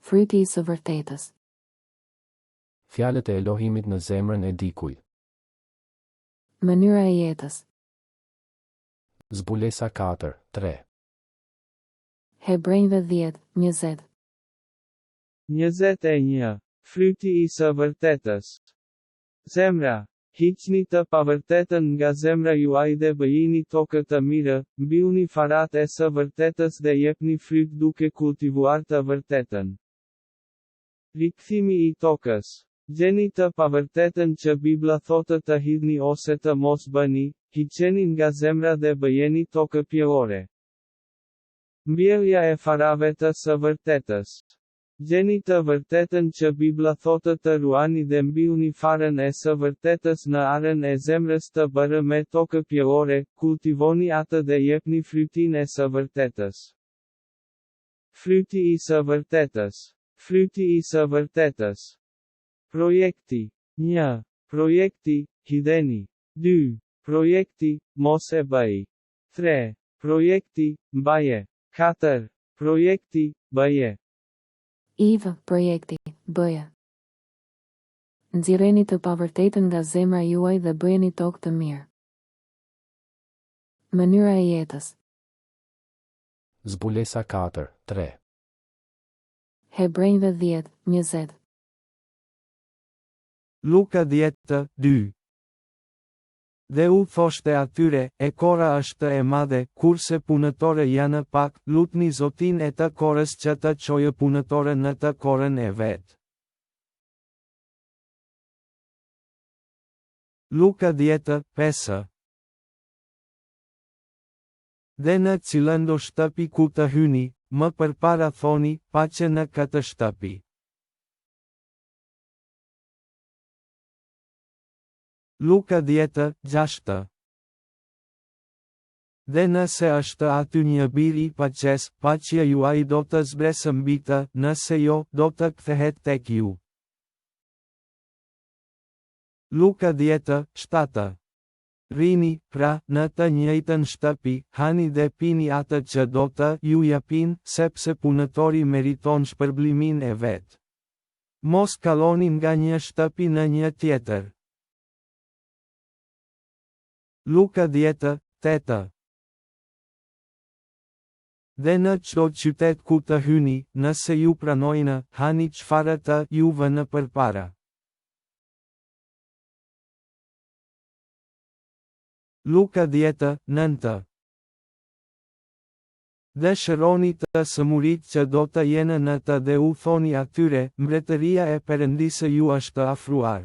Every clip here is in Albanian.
Fryti i së vërtetës. Fjalët e Elohimit në zemrën e dikujt. Mënyra e jetës. Zbulesa 4:3. Hebrejve 10:20. 21. Fryti i së vërtetës. Zemra. Hiqni të pavërtetën nga zemra juaj dhe bëjini tokë të mirë, mbillni farat e së vërtetës dhe jepni fryt duke kultivuar të vërtetën. Rikthimi i tokës. Gjeni të pavërtetën që Bibla thotë të hidhni ose të mos bëni, hiqeni nga zemra dhe bëjeni tokë pjellore. Mbjellja e farave të së vërtetës. Gjeni të vërtetën që Bibla thotë të ruani dhe mbillni farën e së vërtetës në arën e zemrës të bërë me tokë pjellore, kultivoni atë dhe jepni frytin e së vërtetës. Fryti i së vërtetës. Fryti i së vërtetës. Projekti. 1. Projekti, hidheni. 2. Projekti, mos e bëj. 3. Projekti, mbaje. 4. Projekti, bëje. Projekti, bëje. Nxirreni të pavërtetën nga zemra juaj dhe bëjeni tokë të mirë. Mënyra e jetës. Zbulesa 4:3. Hebrejve 10:20. Luka 10:2. Dhe u thoshte atyre, e kora është e madhe, kurse punëtore janë pak, lutni Zotin e të korës që të çojë punëtore në të korën e vetë. Luka 10:5. Dhe në cilëndo shtëpi ku të hyni, më përpara thoni, paqe në këtë shtëpi. Luka 10:6. Dhe nëse është aty një bir i paqes, paqja juaj do të zbresë mbi të, nëse jo, do të kthehet tek ju. Luka 10:7. Rini, pra, në të njëjtën shtëpi, hani dhe pini atë që do të ju japin, sepse punëtori meriton shpërblimin e vet. Mos kaloni nga një shtëpi në një tjetër. Luka 10:8. Dhe në çdo qytet ku të hyni, nëse ju pranojnë, hani çfarë të juve në përpara. Luka 10:9. Dhe shëroni të sëmurit që do të jenë në të dhe u thoni atyre, mbretëria e Perëndisë ju është afruar.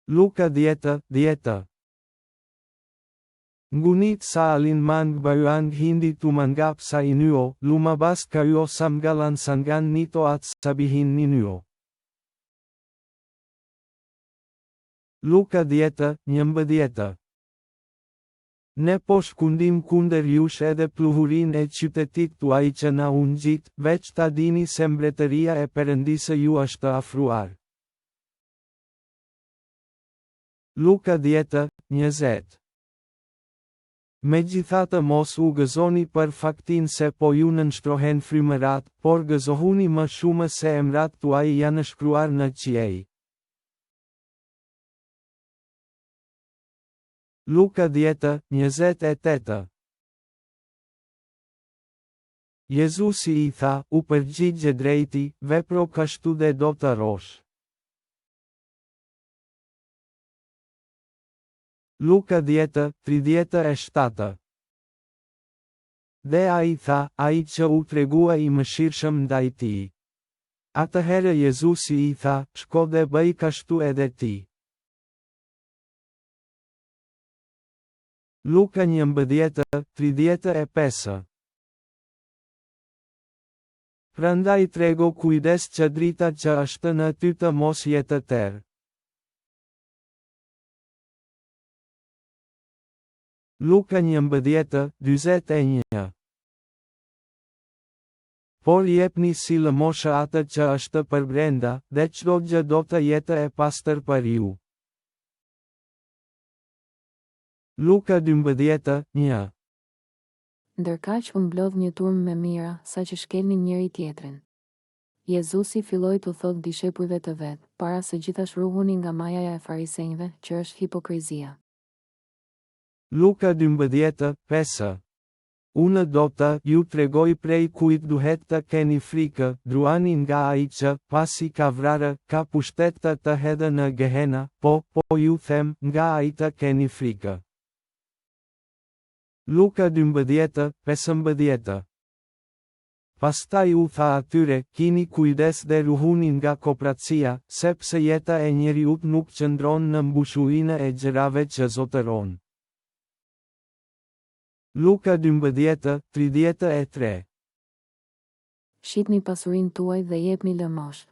Luka 10:10. Ngunit sa alin mang bayuan hindi tumangap sa inyo, lumabas kayo sa mgalansangan nito at sabihin ninyo. Luka 10:11. Ne po shkundim kunder jush edhe pluhurin e qytetit tuaj që na ungjit, veç ta dini se mbretëria e Perëndisë ju është afruar. Luka 10:20. Megjithatë mos u gëzoni për faktin se po ju nënshtrohen frymërat, por gëzohuni më shumë se emrat tuaj janë shkruar në qiej. Luka 10:28. Jezusi i tha, u përgjigje drejti, vepro kështu dhe do të rosh. Luka 10:37. Dhe a i tha, a i që u tregua i mëshirshëm ndaj tij. Atëherë Jezusi i tha, shko dhe bëj kështu edhe ti. Luka 11:35. Prandaj trego kujdes që drita që është në ty të mos jetë tërë. Luka 11:41. Por jepni si lëmosha atë që është për brenda, dhe çdo gjë do të jetë e pastër për ju. Luka 12:1. Ndërkaq u mblodh një turm me mira, sa që shkelnin njëri tjetrin. Jezusi filloi t'u thotë dishepujve të vet, para se gjithash ruhuni nga majaja e farisejve, që është hipokrizia. Luka 12:5. Unë do të ju tregoj prej kujt duhet të keni frikë, druani nga ai që, pasi ka vrarë, ka pushtet të hedhë në Gehena, po ju them, nga ai të keni frikë. Luka 12:15. Pastaj u tha atyre, kini kujdes dhe ruhuni nga kopratësia, sepse jeta e njeriut nuk qëndron në mbushuinë e gjërave që zotëron. Luka 12:33. Shitni pasurinë tuaj dhe jepni lëmosh.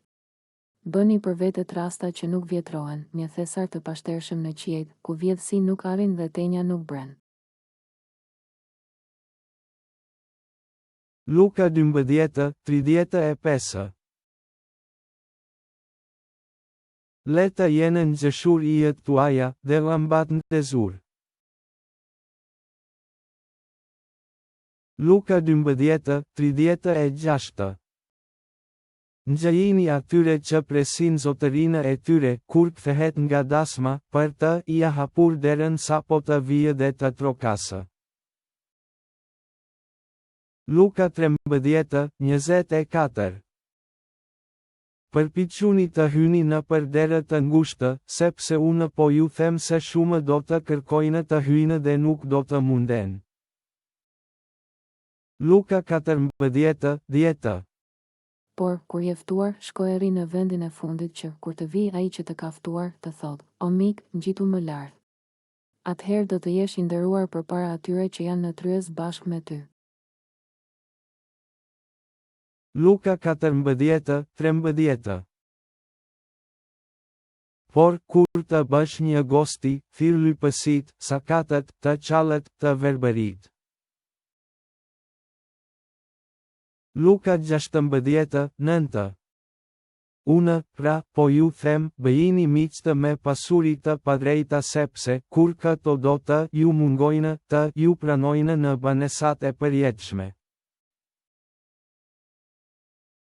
Bëni për vete trasta që nuk vjetrohen, një thesar të pashtershëm në qiejt, ku vjedhsi nuk arrin dhe tenja nuk bren. Luka 12:35. Le të jenë ngjeshur yjet tuaja, dhe llambat në tezur. Luka 12:36. Ngjajini atyre që presin zotërinë e tyre, kur kthehet nga dasma, për të ia hapur derën sapo të vijë dhe të trokasë. Luka 13:24. Përpiquni të hyni në për derë të ngushtë, sepse unë po ju them se shumë do të kërkojnë të hyjnë dhe nuk do të munden. Luka 14:10. Por, kur je ftuar, shko e ri në vendin e fundit që, kur të vijë ai që të ka ftuar, të thotë, o mik, ngjitu më lart. Atëherë do të jesh i nderuar përpara atyre që janë në tryez bashkë me ty. Luka 14:13. Por, kur të bësh një gosti, thirr lypësit, sakatët, të qalët, të verbërit. Luka 16:9. Unë, pra, po ju them, bëjini miqtë me pasuri të padrejta sepse, kur këto do të ju mungojnë, të ju pranojnë në banesat e përjetshme.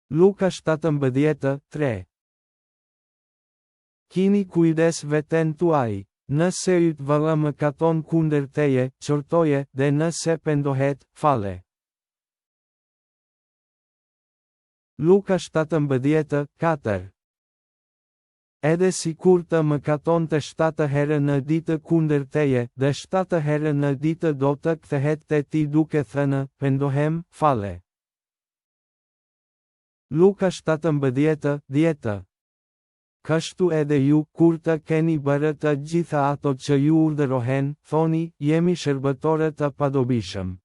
Luka 17:3. Kini kujdes veten tuaj, nëse yt valla më katon kundër teje, qortoje, dhe nëse pendohet, fale. Luka 17:4. Edhe si kur të më katon të 7 herë në ditë kundër teje, dhe 7 herë në ditë do të kthehet te ti duke thënë, pendohem, fale. Luka 17:10. Kështu edhe ju, kur të keni bërë të gjitha ato që ju urdhërohen, thoni, jemi shërbëtorë të padobishëm.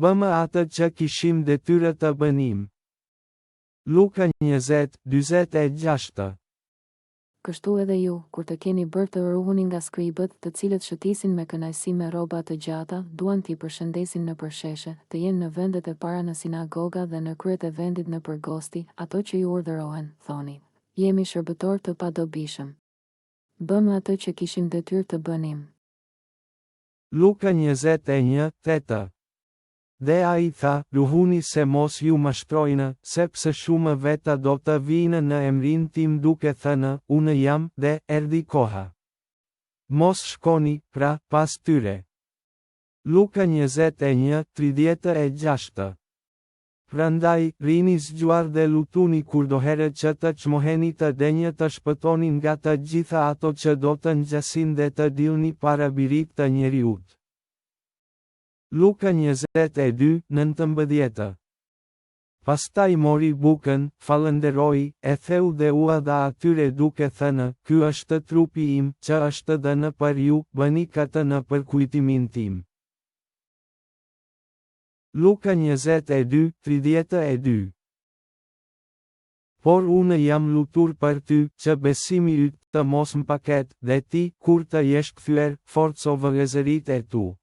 Bëmë atë që kishim detyrë të bënim. Luka 20:46. Kështu edhe ju, kur të keni bërë të ruhuni nga skribët, të cilët shëtisin me kënaqësi me rroba të gjata, duan t'i përshëndesin në përsheshe, të jenë në vendet e para në sinagoga dhe në kryet e vendit në përgosti, ato që ju urdhërohen, thoni, jemi shërbëtor të padobishëm. Bëmë atë që kishim detyrë të bënim. Luka 21:8. Dhe a i tha, ruhuni se mos ju mashtrojnë, sepse shumë veta do të vinë në emrin tim duke thënë, unë jam, dhe erdhi koha. Mos shkoni, pra, pas tyre. Luka 21:36. Prandaj, rini zgjuar dhe lutuni kurdoherë që të çmoheni të denjë të shpëtoni nga të gjitha ato që do të ngjasin dhe të dilni para birit të njeriut. Luka 22:19. Pastaj mori bukën, falënderoi, e theu dhe ua dha atyre duke thënë, ky është trupi im, që është dhënë për ju, bëni këtë në përkujtimin tim. Luka 22:32. Por unë jam lutur për ty, që besimi yt të mos mpaket, dhe ti, kur të jesh kthyer, forco vëllezërit e tu.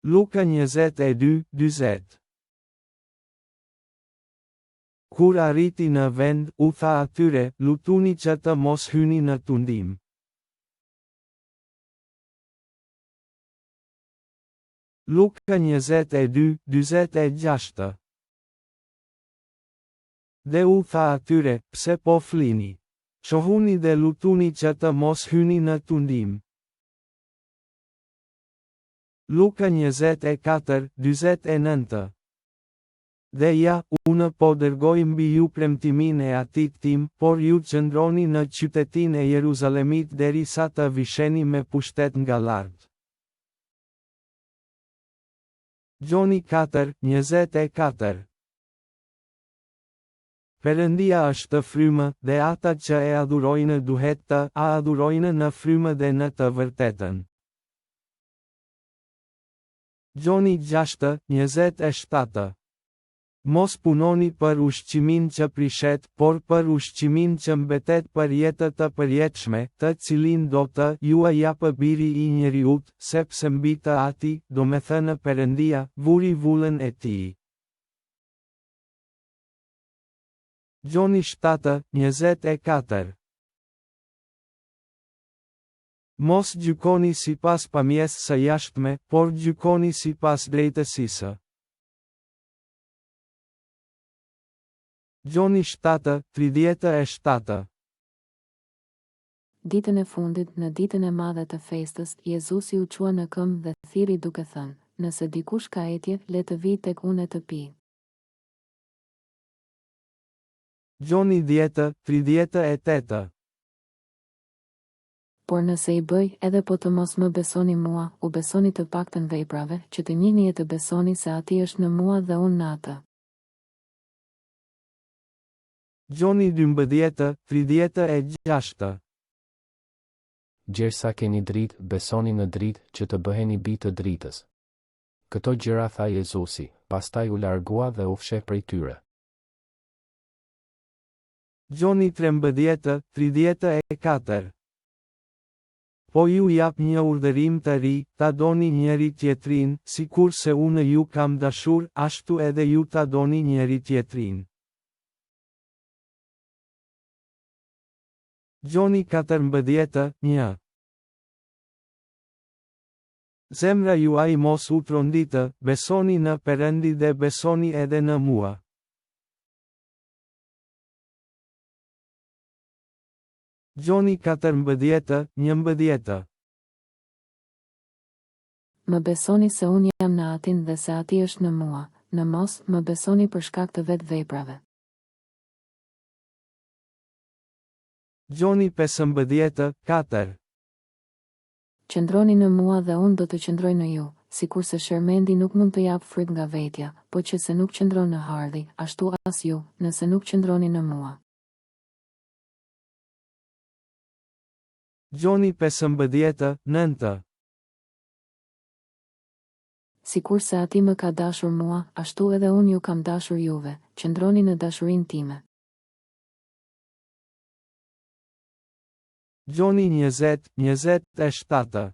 Luka 22:40. Kur arriti në vend, u tha atyre, lutuni që të mos hyni në tundim. Luka 22:46. Dhe u tha atyre, pse po flini? Shohuni dhe lutuni që të mos hyni në tundim. Luka 24:49. Dhe ja, unë po dërgoj mbi ju premtimin e Atit tim, por ju qëndroni në qytetin e Jeruzalemit derisa të visheni me pushtet nga lart. Gjoni 4:24. Perëndia është frymë, dhe ata që e adhurojnë duhet të adhurojnë në frymë dhe në të vërtetën. Gjoni 6:27. Mos punoni për ushqimin që prishet, por për ushqimin që mbetet për jetë të përjetshme, të cilin do të ju japë Biri i njeriut, sepse mbi të ati, domethënë Perëndia, vuri vullën e tij. Gjoni 7:24. Mos gjykoni sipas pamjes së jashtme, por gjykoni sipas drejtësisë. Gjoni 7:37. Ditën e fundit, në ditën e madhe të festës, Jezusi u qua në këmbë dhe thiri duke thënë, nëse dikush ka etje, le të vijë tek unë e të pi. Gjoni 10:38. Por nëse i bëj, edhe po të mos më besoni mua, u besoni të paktën veprave, që të njihni e të besoni se Ati është në mua dhe unë në atë. Gjoni 12:36. Gjersa keni dritë, besoni në dritë, që të bëheni bi të dritës. Këto gjëra tha Jezusi, pastaj u largua dhe u fsheh prej tyre. Gjoni 13:34. Po ju jap një urdhërim të ri, ta doni njëri tjetrin, sikur se unë ju kam dashur, ashtu edhe ju ta doni njëri tjetrin. Gjoni 14:1. Zemra juaj mos u tronditë, besoni në Perëndi dhe besoni edhe në mua. Gjoni 14:11. Më besoni se unë jam në Atin dhe se Ati është në mua, në mos, më besoni për shkak të vetë veprave. Gjoni 15:4. Qëndroni në mua dhe unë do të qëndroj në ju, sikurse shërmendi nuk mund të jap fryt nga vetja, po që se nuk qëndron në hardhi, ashtu as ju, nëse nuk qëndroni në mua. Gjoni 15:9. Sikurse Ati më ka dashur mua, ashtu edhe unë ju kam dashur juve, qëndroni në dashurinë time. Gjoni 20:27.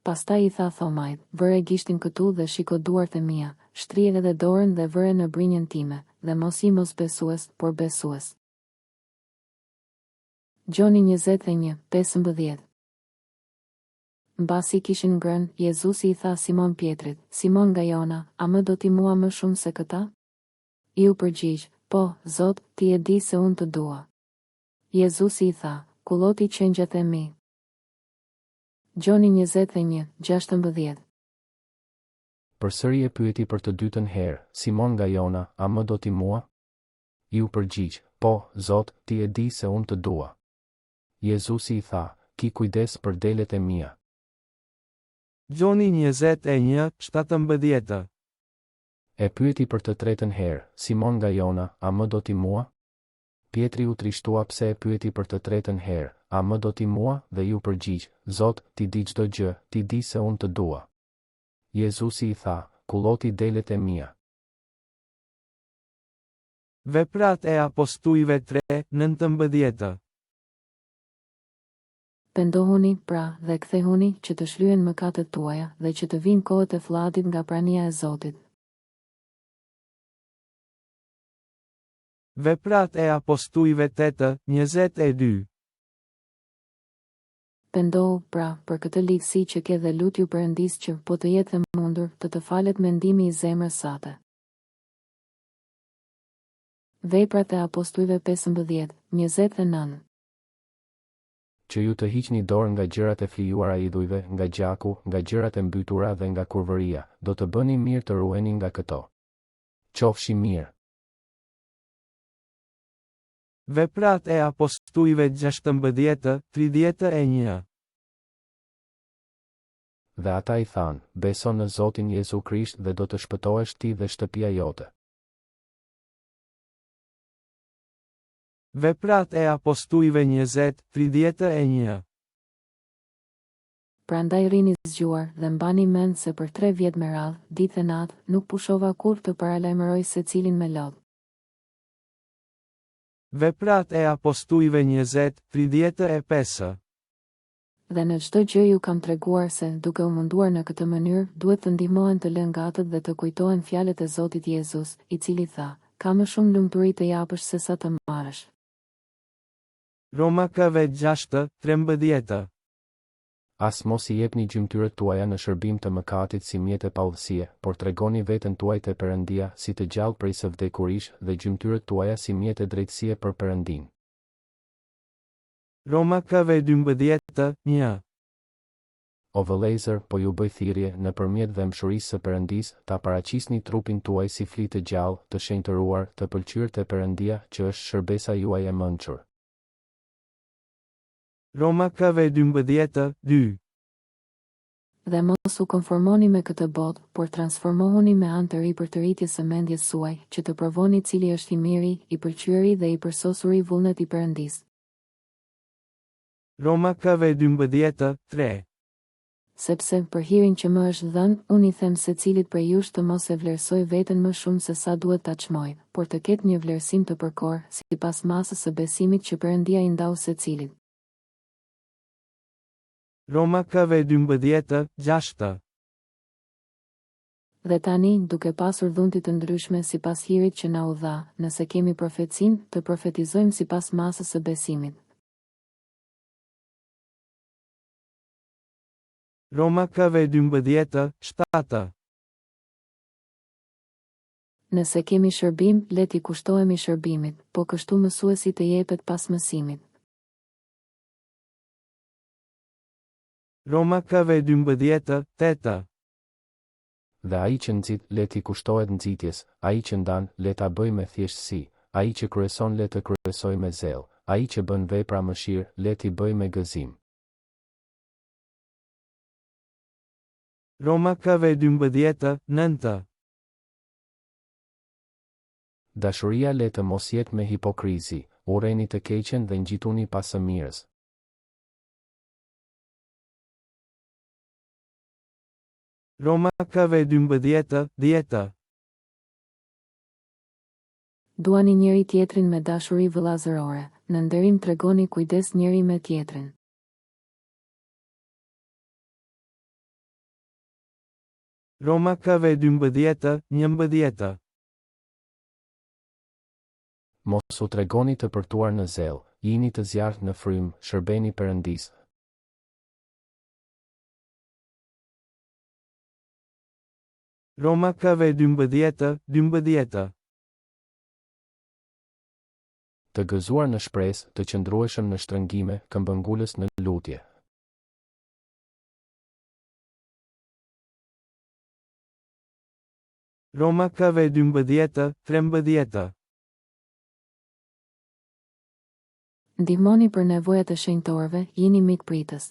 Pastaj i tha Thomajt, vëre gishtin këtu dhe shiko duart e mia, shtrije edhe dorën dhe vëre në brinjën time, dhe mos i mos besues, por besues. Gjoni 21:15. Mbasi kishin ngrënë, Jezusi i tha Simon Pjetrit, Simon nga Jona, a më do ti mua më shumë se këta? I u përgjigj, po, Zot, ti e di se unë të dua. Jezusi i tha, kulloti qengjat e mi. Gjoni 21:16. Përsëri e pyeti për të dytën herë, Simon nga Jona, a më do ti mua? I u përgjigj, po, Zot, ti e di se unë të dua. Jezusi i tha, ki kujdes për delet e mia. Gjoni 21:17. E pyeti për të tretën herë, Simon nga Jona, a më do ti mua? Pietri u trishtua pse e pyeti për të tretën herë, a më do ti mua, dhe ju përgjigj, Zot, ti di çdo gjë, ti di se unë të dua. Jezusi i tha, kulloti delet e mia. Veprat e apostujve 3:19. Pendohuni, pra, dhe kthehuni, që të shlyen mëkatet tuaja, dhe që të vinë kohët e fllatit nga prania e Zotit. Veprat e apostujve 8:22. Pendohu, pra, për këtë ligësi që ke dhe lutju Perëndis që, po të jetë e mundur, të falet mendimi i zemrës sate. Veprat e Apostujve 15:29. Që ju të hiqni dorë nga gjërat e flijuara idhujve, nga gjaku, nga gjërat e mbytura dhe nga kurvëria, do të bëni mirë të ruheni nga këto. Qofshi mirë. Veprat e Apostujve 16:31. Dhe ata i thanë, beso në Zotin Jezu Krisht dhe do të shpëtohesh ti dhe shtëpia jote. Veprat e Apostujve 20:31. Prandaj rini zgjuar dhe mbani mend se për 3 vjet me radhë, ditë e natë, nuk pushova kur të paralajmëroj secilin me lodh. Veprat e Apostujve 20:35. Dhe në çdo gjë ju kam treguar se, duke u munduar në këtë mënyrë, duhet të ndihmohen të lënë gatët dhe të kujtohen fjalët e Zotit Jezus, i cili tha, ka më shumë lumturi të japësh se sa të marrësh. Romakëve 6:13. As mos i jepni gjymtyrët tuaja në shërbim të mëkatit si mjete pa udhësie, por tregoni veten tuaj te Perëndia si të gjallë prej së vdekurish dhe gjymtyrët tuaja si mjete drejtësie për Perëndin. Romakëve 12:1. O vëllezër, po ju bëj thirrje nëpërmjet dëmshurisë së Perëndis, ta paraqisni trupin tuaj si fli të gjallë, të shenjtëruar, të pëlqyer te Perëndia, që është shërbesa juaj e mençur. Romakëve 12:2. Dhe mos u konformoni me këtë botë, por transformohuni me anë të ri për të rritjes së mendjes suaj, që të provoni cili është i miri, i pëlqyeri dhe i përsosuri vullnet i Perëndis. Romakëve 12:3. Sepse, për hirin që më është dhënë, unë i them secilit prej jush të mos e vlerësoj veten më shumë se sa duhet ta çmoj, por të ketë një vlerësim të përkor, sipas masës së besimit që Perëndia i ndau secilit. Romakëve 12:6. Dhe tani, duke pasur dhunti të ndryshme sipas hirit që na u dha, nëse kemi profecinë, të profetizojmë sipas masës së besimit. Romakëve 12:7. Nëse kemi shërbim, le t'i kushtohemi shërbimit, po kështu mësuesit të jepet pas mësimit. Romakëve 12:8. Dhe ai që nxit, le t'i kushtohet nxitjes, ai që ndan, le ta bëj me thjeshtësi, ai që kryeson, le të kryesoj me zell, ai që bën vepra mëshirë, le t'i bëj me gëzim. Romakëve 12:9. Dashuria le të mos jetë me hipokrizi, urreni të keqen dhe ngjituni pas së mirës. Romakëve 12:10. Duani njëri tjetrin me dashuri vëllazërore, në nderim tregoni kujdes njëri me tjetrin. Romakëve 12:11. Mos u tregoni të përtuar në zell, jini të zjarrt në frym, shërbeni Perëndis. Romakëve 12:12. Të gëzuar në shpresë, të qëndrueshëm në shtrëngime, këmbëngulës në lutje. Romakëve 12:13. Ndihmoni për nevojat e shenjtorëve, jini mikpritës.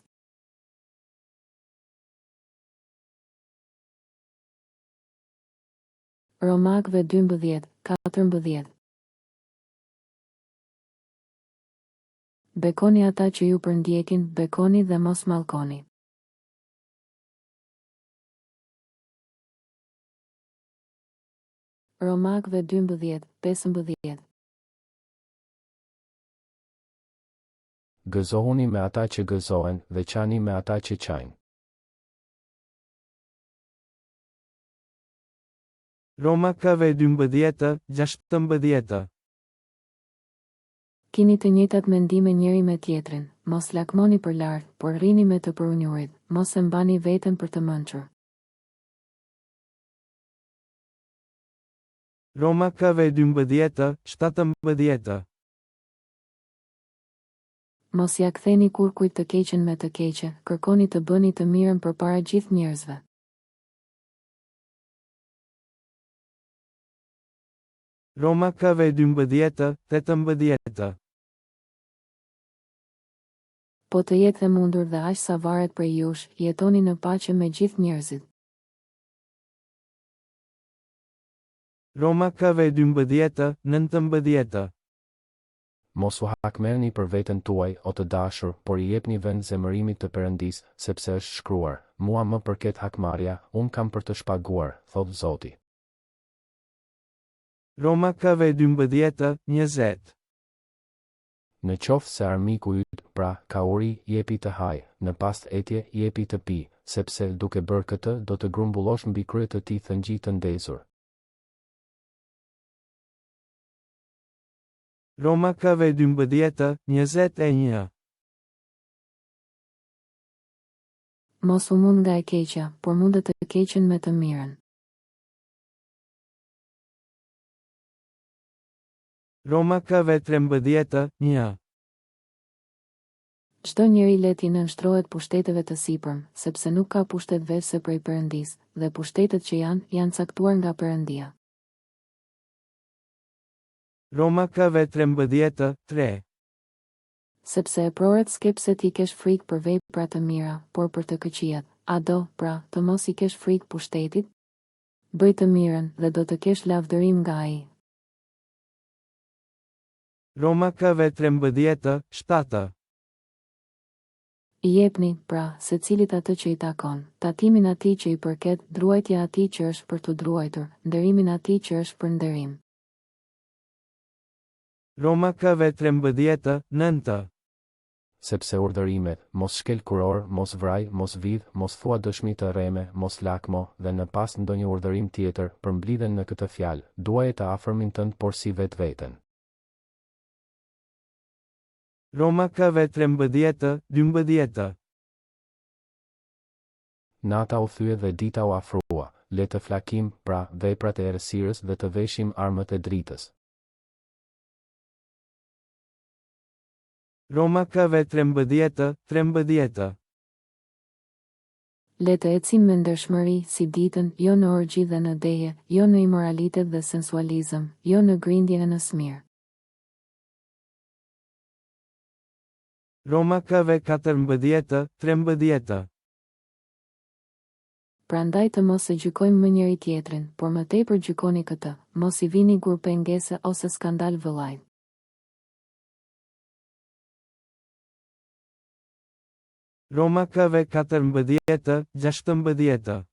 Romakëve 12:14. Bekoni ata që ju përndjekin, bekoni dhe mos mallkoni. Romakëve 12:15. Gëzohuni me ata që gëzohen dhe qani me ata që qajnë. Romakëve 12:16. Kini të njëjtat mendime njëri me tjetrin, mos lakmoni për lart, por rrini me të përunjurit, mos e mbani veten për të mençur. Romakave 12:17. Mos ja ktheni kur kujt të keqen me të keqe, kërkoni të bëni të mirën përpara gjithë njerëzve. Romakave 12:18. Po të jetë e mundur dhe aq sa varet prej jush, jetoni në paqe me gjithë njerëzit. Romakave 12:19. Mos u hakmerrni për veten tuaj, o të dashur, por I jepni vend zemërimit të Perëndisë, sepse është shkruar: Mua më përket hakmarrja, unë kam për të shpaguar, thot Zoti. Romakave 12:20. Në qoftë se armiku yt, pra, ka uri, jepi të haj, në pas etje, jepi të pi, sepse duke bërë këtë, do të grumbullosh mbi kryet të tij thëngjë të ndezur. Romakave 12:21. Mos u mund nga e keqja, por mundet të keqen me të mirën. Romakave 13:1. Çdo njeri le t'i nënshtrohet pushteteve të sipërm, sepse nuk ka pushtet veçse prej Perëndisë, dhe pushtetet që janë caktuar nga Perëndia. Romakave 13:3. Sepse e proret skepse t'i kesh frikë për vepra të mira, por për të këqijat, a do, pra, të mos I kesh frikë pushtetit? Bëj të mirën dhe do të kesh lavdërim nga ai. Romakave 13:7. I jepni, pra, secilit atë që I takon, tatimin atij që I përket, druajtja atij që është për të druajtur, nderimin atij që është për nderim. Romakave 13:9. Sepse urdhërimet, mos shkel kuror, mos vraj, mos vidh, mos thua dëshmi të rreme, mos lakmo, dhe në pas ndonjë urdhërim tjetër, përmblidhen në këtë fjalë: duaje të afërmin tënd por si vetveten. Romakave 13:12. Nata u thye dhe dita u afrua, le të flakim, pra, veprat e errësirës dhe të veshim armët e dritës. Romakave 13:13. Le të ecim me ndershmëri si ditën, jo në orgji dhe në deje, jo në imoralitet dhe sensualizëm, jo në grindje e në smir. Romakave 14:13. Prandaj të mos e gjykojmë më njëri tjetrin, por më tepër gjykoni këtë, mos I vini kur pengese ose skandal vëllaj. Romakave 14:16.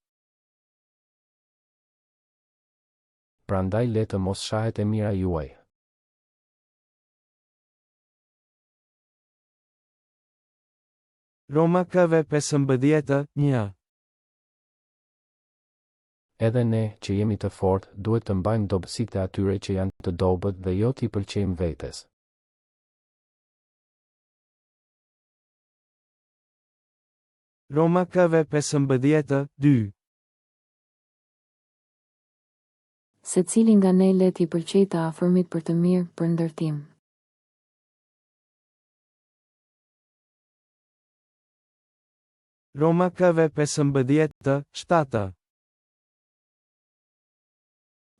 Prandaj le të mos shahet e mira juaj. Romakave 15:1. Edhe ne, që jemi të fortë, duhet të mbajmë dobësitë e atyre që janë të dobët dhe jo t'i pëlqejmë vetes. Romakave 15:2. Secili nga ne le t'i pëlqejë të afërmit për të mirë, për ndërtim. Romakave 15:7.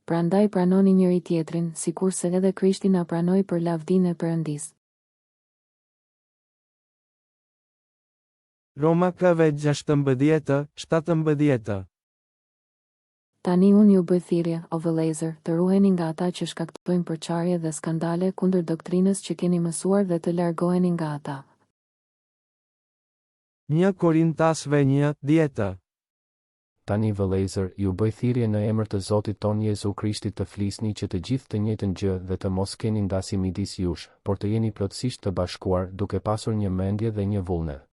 Prandaj pranoni njëri tjetrin, sikurse edhe Krishti na pranoi për lavdinë e Perëndisë. Romakave 16:17. Tani unë ju bëj thirrje, o vëllezër, të ruheni nga ata që shkaktojnë përçarje dhe skandale kundër doktrinës që keni mësuar dhe të largoheni nga ata. 1 Korintasve 1:10. Tani vëllezër, ju bëj thirrje në emër të Zotit ton Jezu Krishtit të flisni që të gjithë të njëjtën gjë dhe të mos keni ndasi midis jush, por të jeni plotësisht të bashkuar, duke pasur një mendje dhe një vullnet.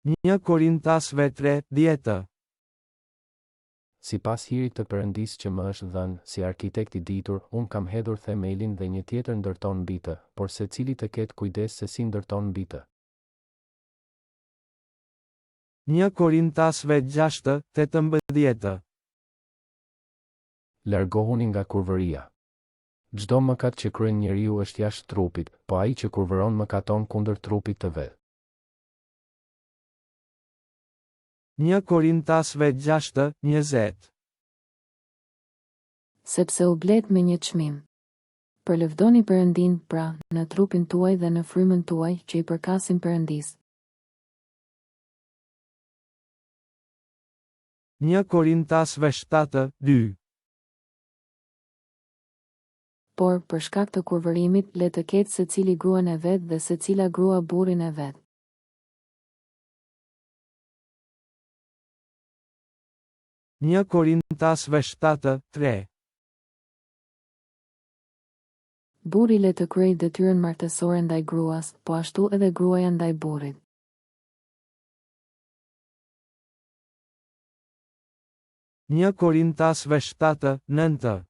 1 Korintasve 3:10. Sipas hirit të Perëndisë që më është dhënë si arkitekt i ditur, unë kam hedhur themelin dhe një tjetër ndërton mbi të, por secili të ketë kujdes se si ndërton mbi të. 1 Korintasve 6:18. Largohuni nga kurvëria. Çdo mëkat që kryen njeriu është jashtë trupit, po ai që kurvëron mëkaton kundër trupit të vet. 1 Korintasve 6:20. Sepse u blet me një çmim. Përlëvdoni Perëndin, pra, në trupin tuaj dhe në frymën tuaj që i përkasin Perëndisë. 1 Korintasve 7:2. Por, për shkak të kurvërimit, le të ketë secili gruan e vet dhe secila grua burrin e vet. 1 Korintasve 7:3. Burri le të kryejë detyrën martësore ndaj gruas, po ashtu edhe gruaja ndaj burrit. 1 Korintasve 7:9.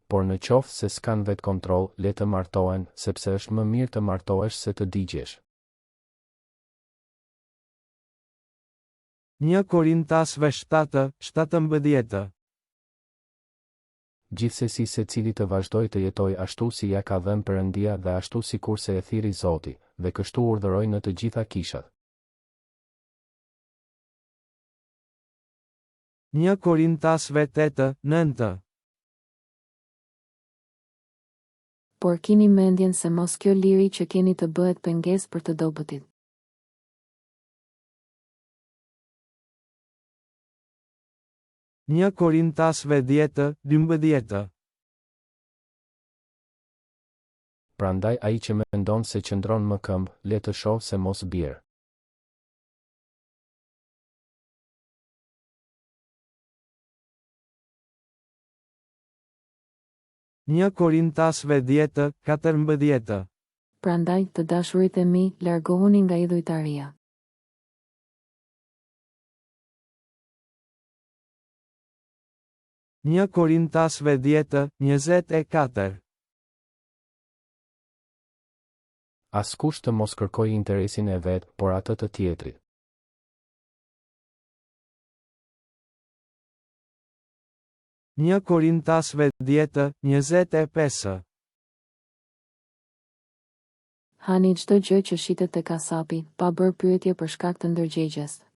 Por në qoftë se s'kan vet kontroll, le të martohen, sepse është më mirë të martohesh se të digjesh. 1 Korintasve 7:17. Gjithsesi secili të vazhdoj të jetoj ashtu si ja ka dhënë Perëndia dhe ashtu sikurse e thirri Zoti, dhe kështu urdhëroi në të gjitha kishat. 1 Korintasve 8:9. Por kini mendjen se mos kjo liri që keni të bëhet pengesë për të dobëtit. 1 Korintasve 10:12. Prandaj ai që mendon se qëndron më këmbë, le të shohë se mos bjerë. 1 Korintasve 10:14. Prandaj, të dashurit e mi, largohuni nga idhujtaria. 1 Korintasve 10:24. Askush të mos kërkoj interesin e vet, por atë të tjetrit. 1 Korintasve 10:25. Hani çdo gjë që shitet te kasapi, pa bërë pyetje për shkak të ndërgjegjes.